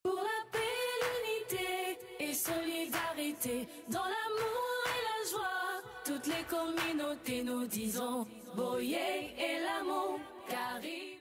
Pour la paix, l'unité et solidarité, dans l'amour et la joie, toutes les communautés nous disons Boyé et l'amour, Caribe.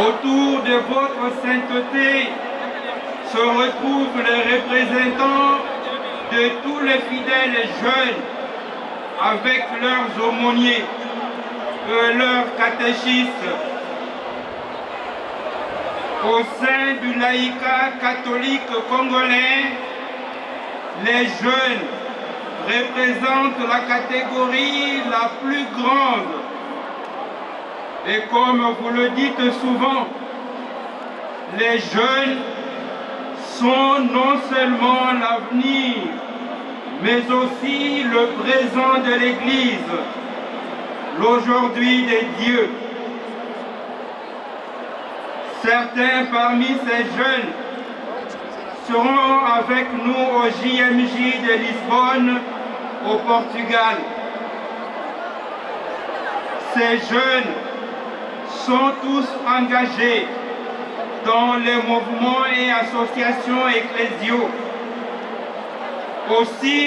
Autour de votre sainteté se retrouvent les représentants de tous les fidèles jeunes avec leurs aumôniers et leurs catéchistes. Au sein du laïcat catholique congolais, les jeunes représentent la catégorie la plus grande. Et comme vous le dites souvent, les jeunes sont non seulement l'avenir, mais aussi le présent de l'Église, l'aujourd'hui des dieux. Certains parmi ces jeunes seront avec nous au JMJ de Lisbonne, au Portugal. Ces jeunes sont tous engagés dans les mouvements et associations ecclésiaux. Aussi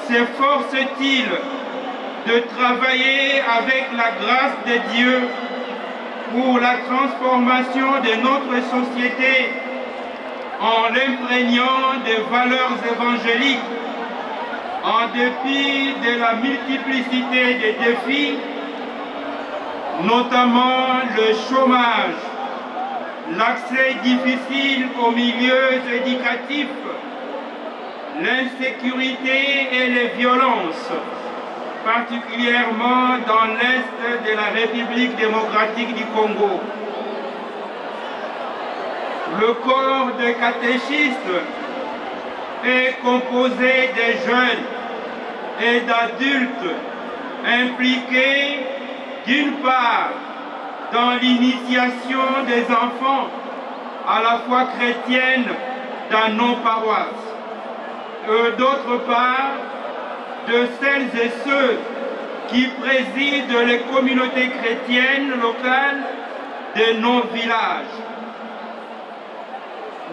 s'efforcent-ils de travailler avec la grâce de Dieu pour la transformation de notre société en l'imprégnant des valeurs évangéliques, en dépit de la multiplicité des défis, notamment le chômage, l'accès difficile aux milieux éducatifs, l'insécurité et les violences, particulièrement dans l'Est de la République démocratique du Congo. Le corps de catéchistes est composé de jeunes et d'adultes impliqués d'une part dans l'initiation des enfants à la foi chrétienne dans nos paroisses, et d'autre part de celles et ceux qui président les communautés chrétiennes locales de nos villages.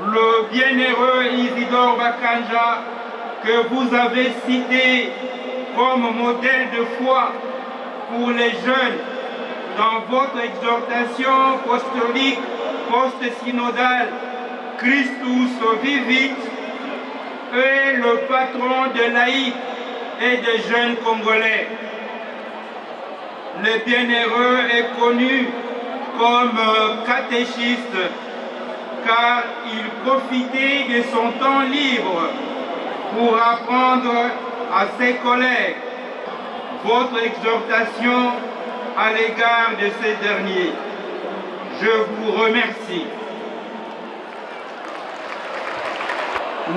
Le bienheureux Isidore Bakanja, que vous avez cité comme modèle de foi pour les jeunes dans votre exhortation apostolique post-synodale Christus vivit, est le patron de laïcs et des jeunes congolais. Le bienheureux est connu comme catéchiste car il profitait de son temps libre pour apprendre à ses collègues votre exhortation à l'égard de ces derniers. Je vous remercie.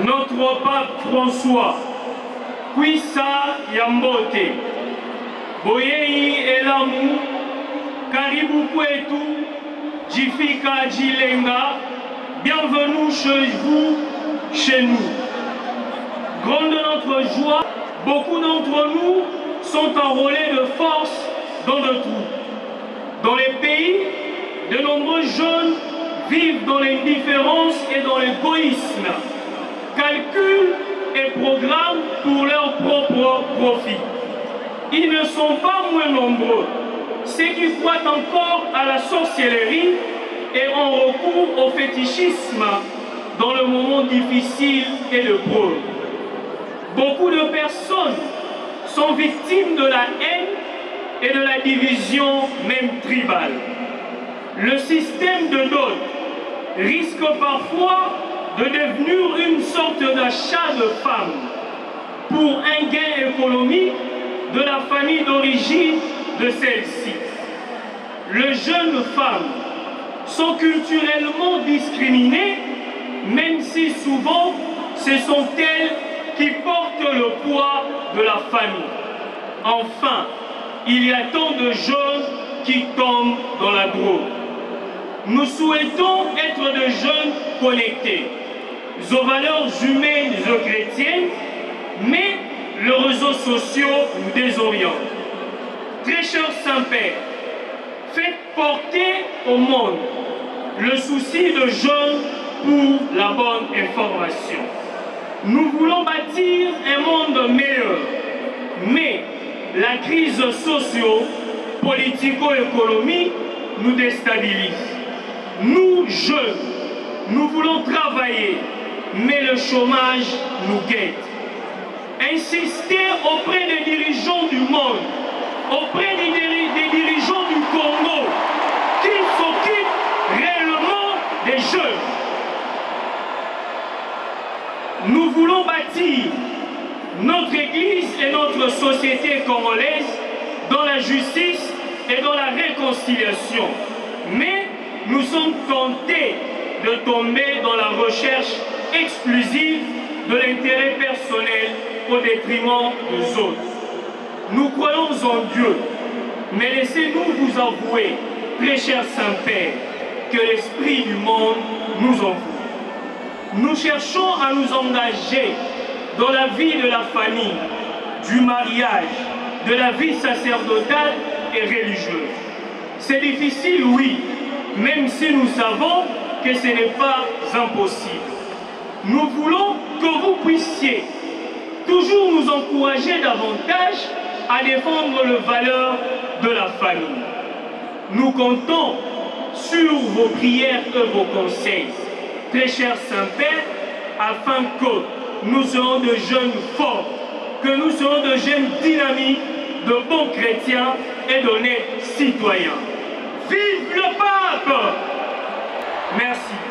Notre pape François, Kwisa Yambote, Boyei Elamu, Karibu Kwetu, Jifika Jilenga, bienvenue chez vous, chez nous. Grande notre joie, beaucoup d'entre nous sont enrôlés de force dans le trou. Dans les pays, de nombreux jeunes vivent dans l'indifférence et dans l'égoïsme, calculent et programment pour leur propre profit. Ils ne sont pas moins nombreux, ceux qui croient encore à la sorcellerie et ont recours au fétichisme dans le moment difficile et de preuve. Beaucoup de personnes sont victimes de la haine et de la division même tribale. Le système de dot risque parfois de devenir une sorte d'achat de femmes pour un gain économique de la famille d'origine de celle-ci. Les jeunes femmes sont culturellement discriminées, même si souvent ce sont elles qui portent le poids de la famille. Enfin, il y a tant de jeunes qui tombent dans la drogue. Nous souhaitons être des jeunes connectés aux valeurs humaines et chrétiennes, mais les réseaux sociaux nous désorientent. Très cher Saint-Père, faites porter au monde le souci de jeunes pour la bonne information. Nous voulons bâtir un monde meilleur, mais la crise socio-politico-économique nous déstabilise. Nous, jeunes, nous voulons travailler, mais le chômage nous guette. Insister auprès des dirigeants du monde, auprès des dirigeants du Congo, qu'ils s'occupent réellement des jeunes. Nous voulons bâtir notre Église et notre société congolaise dans la justice et dans la réconciliation. Mais nous sommes tentés de tomber dans la recherche exclusive de l'intérêt personnel au détriment des autres. Nous croyons en Dieu, mais laissez-nous vous avouer, très cher Saint-Père, que l'esprit du monde nous envoie. Nous cherchons à nous engager dans la vie de la famille, du mariage, de la vie sacerdotale et religieuse. C'est difficile, oui, même si nous savons que ce n'est pas impossible. Nous voulons que vous puissiez toujours nous encourager davantage à défendre les valeurs de la famille. Nous comptons sur vos prières et vos conseils, très cher Saint-Père, afin que nous soyons de jeunes forts, que nous soyons de jeunes dynamiques, de bons chrétiens et d'honnêtes citoyens. Vive le pape! Merci.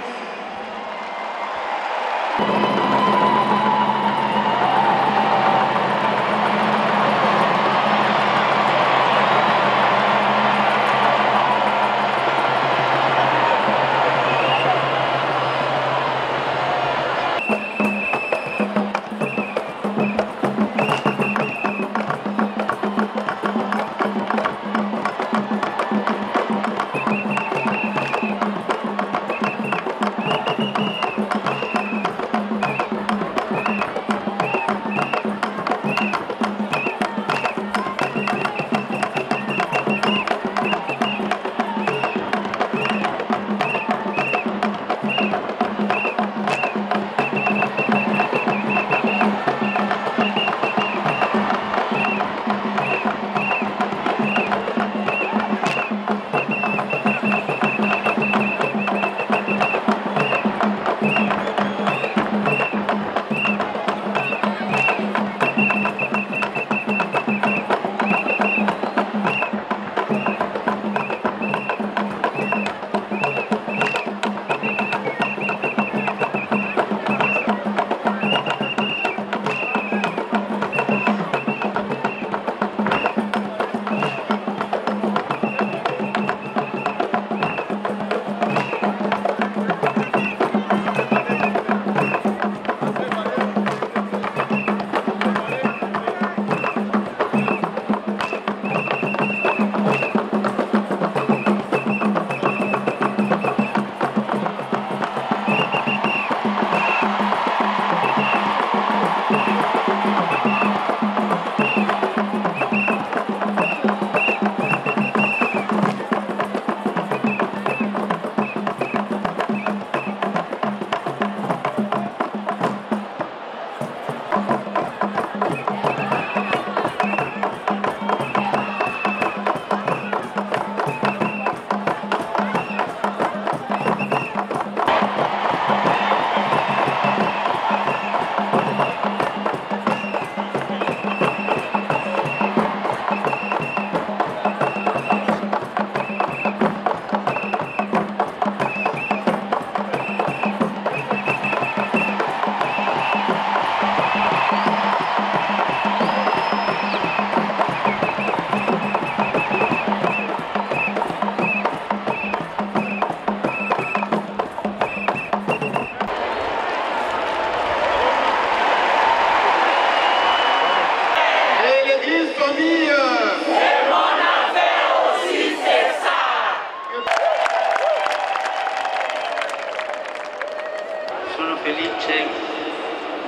felice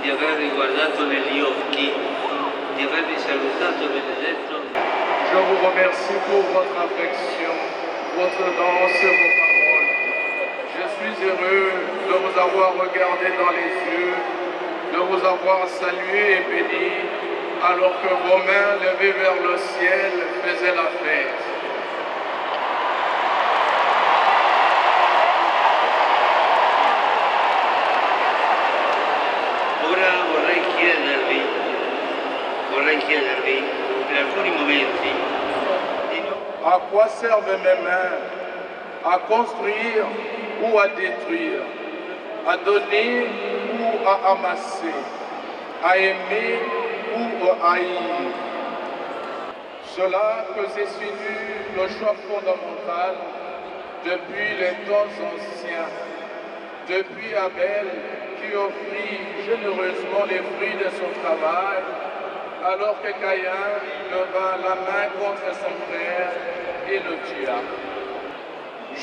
di avervi guardato negli occhi, di avervi salutato benedetto. Je vous remercie pour votre affection, votre danse et vos paroles. Je suis heureux de vous avoir regardé dans les yeux, de vous avoir salué et béni, alors que vos mains levées vers le ciel faisaient la fête. À quoi servent mes mains? À construire ou à détruire? À donner ou à amasser? À aimer ou à haïr? Cela constitue le choix fondamental depuis les temps anciens, depuis Abel qui offrit généreusement les fruits de son travail, alors que Caïn leva la main contre son frère et le tua.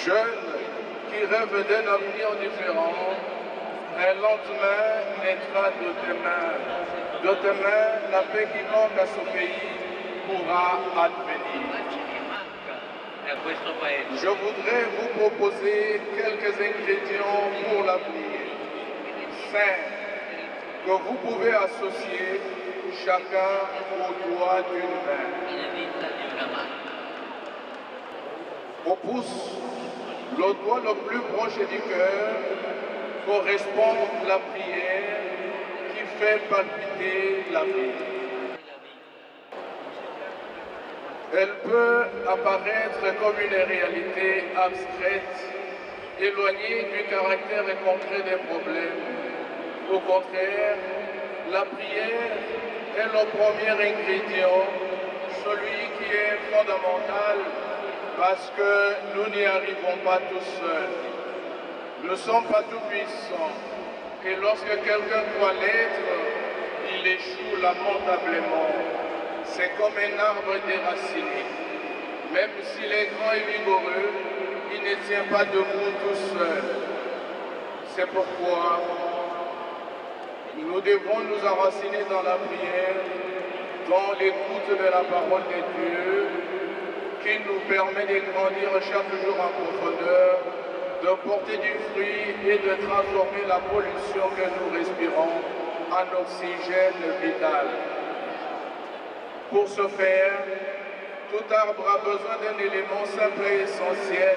Jeune qui rêve d'un avenir différent, un lendemain naîtra de tes mains. De tes mains, la paix qui manque à ce pays pourra advenir. Je voudrais vous proposer quelques ingrédients pour l'avenir, sains, que vous pouvez associer chacun au doigt d'une main. Au pouce, le doigt le plus proche du cœur, correspond à la prière qui fait palpiter la vie. Elle peut apparaître comme une réalité abstraite, éloignée du caractère concret des problèmes. Au contraire, la prière est le premier ingrédient, celui qui est fondamental parce que nous n'y arrivons pas tout seuls. Nous ne sommes pas tout puissants et lorsque quelqu'un croit l'être, il échoue lamentablement. C'est comme un arbre déraciné. Même s'il est grand et vigoureux, il ne tient pas debout tout seul. C'est pourquoi nous devons nous enraciner dans la prière, dans l'écoute de la parole de Dieu, qui nous permet de grandir chaque jour en profondeur, de porter du fruit et de transformer la pollution que nous respirons en oxygène vital. Pour ce faire, tout arbre a besoin d'un élément simple et essentiel,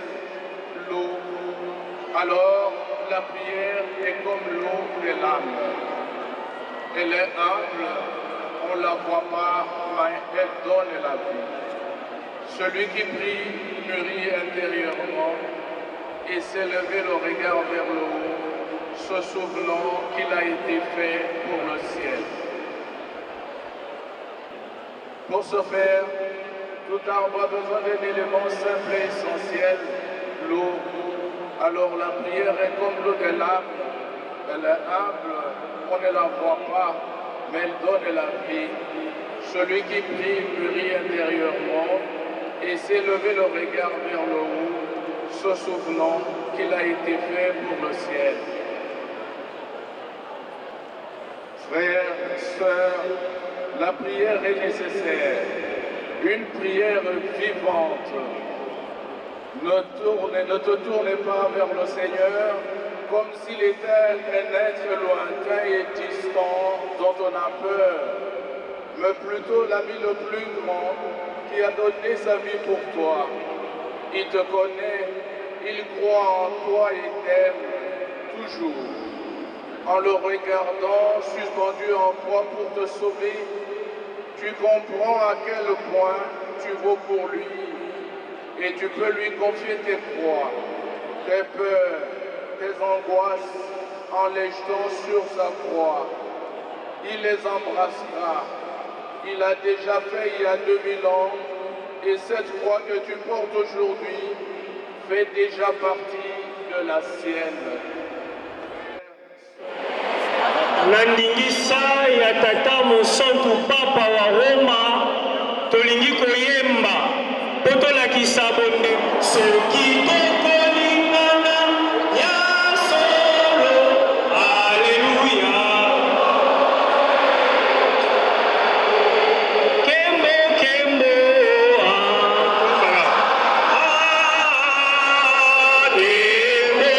l'eau. Alors, la prière est comme l'eau de l'âme. Elle est humble, on ne la voit pas, mais elle donne la vie. Celui qui prie mûrit intérieurement et s'est levé le regard vers le haut, se souvenant qu'il a été fait pour le ciel. Pour ce faire, tout arbre a besoin d'un élément simple et essentiel, l'eau. Alors la prière est comme l'eau de l'âme. Elle est humble, on ne la voit pas, mais elle donne la vie. Celui qui prie mûrit intérieurement et s'est levé le regard vers le haut, se souvenant qu'il a été fait pour le ciel. Frères, sœurs, la prière est nécessaire, une prière vivante. Ne te tourne pas vers le Seigneur comme s'il était un être lointain et distant dont on a peur, mais plutôt l'ami le plus grand qui a donné sa vie pour toi. Il te connaît, il croit en toi et t'aime toujours. En le regardant suspendu en croix pour te sauver, tu comprends à quel point tu vaux pour lui et tu peux lui confier tes croix, tes peurs, tes angoisses en les jetant sur sa croix. Il les embrassera. Il a déjà fait il y a 2000 ans et cette croix que tu portes aujourd'hui fait déjà partie de la sienne. Nandingisa ya tata mosantu papa wa Roma tolingi koyemba poto la kisabonde soki tokolingana ya solo alleluia kembo kembo Kembo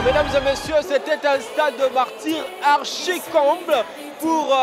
Voilà, mesdames et messieurs, c'était un stade de martyrs archi-comble pour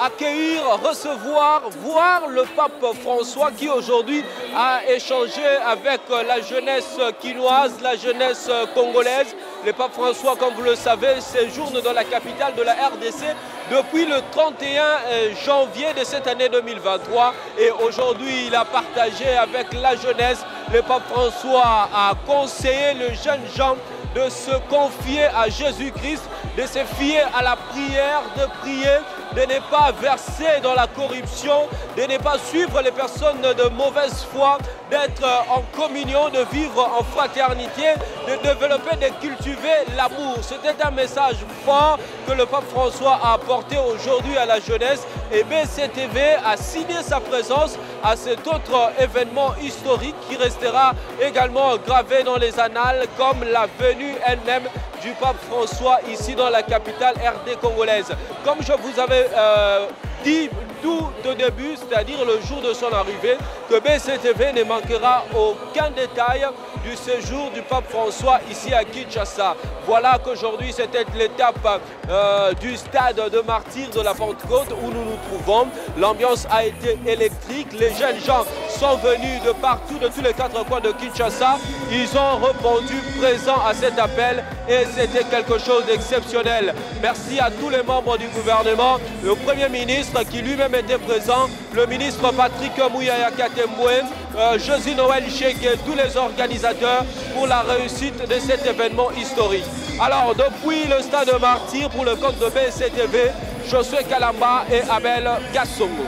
accueillir, recevoir, voir le pape François qui aujourd'hui a échangé avec la jeunesse quinoise, la jeunesse congolaise. Le pape François, comme vous le savez, séjourne dans la capitale de la RDC depuis le 31 janvier de cette année 2023. Et aujourd'hui, il a partagé avec la jeunesse. Le pape François a conseillé les jeunes gens de se confier à Jésus-Christ, de se fier à la prière, de prier, de ne pas verser dans la corruption, de ne pas suivre les personnes de mauvaise foi, d'être en communion, de vivre en fraternité, de développer, de cultiver l'amour. C'était un message fort que le pape François a apporté aujourd'hui à la jeunesse et BCTV a signé sa présence à cet autre événement historique qui restera également gravé dans les annales comme la venue elle-même du pape François ici dans la capitale RD congolaise. Comme je vous avais dit tout au début, c'est-à-dire le jour de son arrivée, que BCTV ne manquera aucun détail du séjour du pape François ici à Kinshasa. Voilà qu'aujourd'hui c'était l'étape du stade de martyrs de la Pentecôte où nous nous trouvons. L'ambiance a été électrique, les jeunes gens sont venus de partout, de tous les quatre coins de Kinshasa. Ils ont répondu présents à cet appel et c'était quelque chose d'exceptionnel. Merci à tous les membres du gouvernement, le Premier ministre qui lui-même était présent, le ministre Patrick Mouyaya Katemboué, Josie Noël Cheikh et tous les organisateurs pour la réussite de cet événement historique. Alors, depuis le stade de martyrs pour le compte de BCTV, Josué Kalamba et Abel Gassongo.